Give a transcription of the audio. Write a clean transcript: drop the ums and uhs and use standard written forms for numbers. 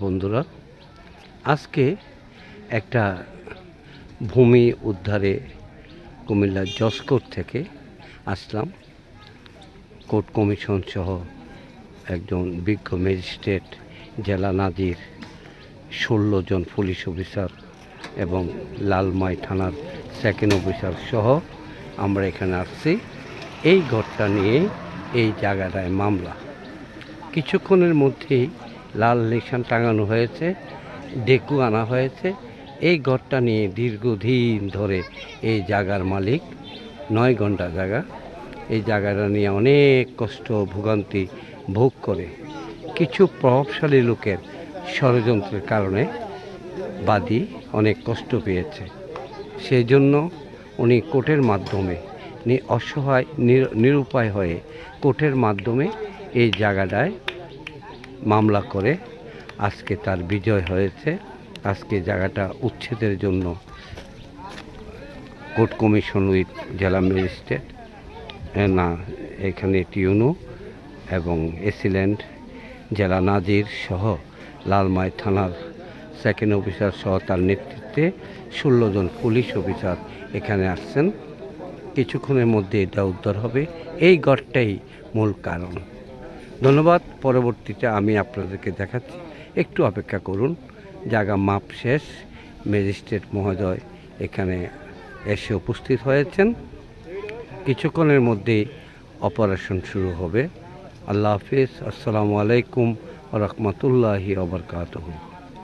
বন্ধুরা, আজকে একটা ভূমি উদ্ধারে কুমিল্লার জসকোর্ট থেকে আসলাম। কোর্ট কমিশন সহ একজন বিজ্ঞ ম্যাজিস্ট্রেট, জেলা নাজির, 16 জন পুলিশ অফিসার এবং লালমাই থানার সেকেন্ড অফিসার সহ আমরা এখানে আসছি। এই ঘরটা নিয়ে এই জায়গাটায় মামলা। কিছুক্ষণের মধ্যেই লাল নিশান টাঙানো হয়েছে, ডেকু আনা হয়েছে। এই ঘরটা নিয়ে দীর্ঘদিন ধরে এই জায়গার মালিক, 9 ঘন্টা জায়গা, এই জায়গাটা নিয়ে অনেক কষ্ট ভোগান্তি ভোগ করে। কিছু প্রভাবশালী লোকের ষড়যন্ত্রের কারণে বাদী অনেক কষ্ট পেয়েছে। সেই জন্য উনি কোর্টের মাধ্যমে অসহায় নিরুপায় হয়ে কোর্টের মাধ্যমে এই জায়গাটায় মামলা করে আজকে তার বিজয় হয়েছে। আজকে জায়গাটা উচ্ছেদের জন্য কোর্ট কমিশন উইথ জেলা ম্যাজিস্ট্রেট, না এখানে টিউনো এবং এসিল্যান্ড জেলা নাজির সহ লালমাই থানার সেকেন্ড অফিসার সহ তার নেতৃত্বে 16 জন পুলিশ অফিসার এখানে আসছেন। কিছুক্ষণের মধ্যে এটা উদ্ধার হবে। এই ঘরটাই মূল কারণ। ধন্যবাদ। পরবর্তীতে আমি আপনাদেরকে দেখাচ্ছি, একটু অপেক্ষা করুন। জায়গা মাপ শেষ, ম্যাজিস্ট্রেট মহোদয় এখানে এসে উপস্থিত হয়েছেন। কিছুক্ষণের মধ্যেই অপারেশন শুরু হবে। আল্লাহ হাফিজ। আসসালামু আলাইকুম ওয়া রাহমাতুল্লাহি ওয়া বারাকাতুহু।